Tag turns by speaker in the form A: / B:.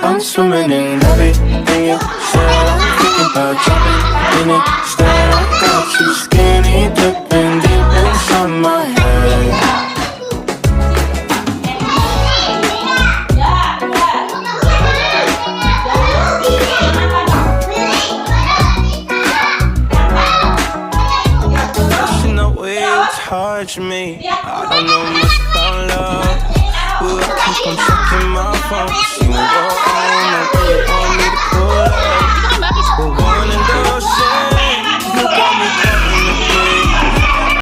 A: I'm swimming in everything you said. I'm thinking about jumping in it. Instead, I got you skinny dipping deep inside my head. Touch me, I don't know much about love. But I keep on checking my phone.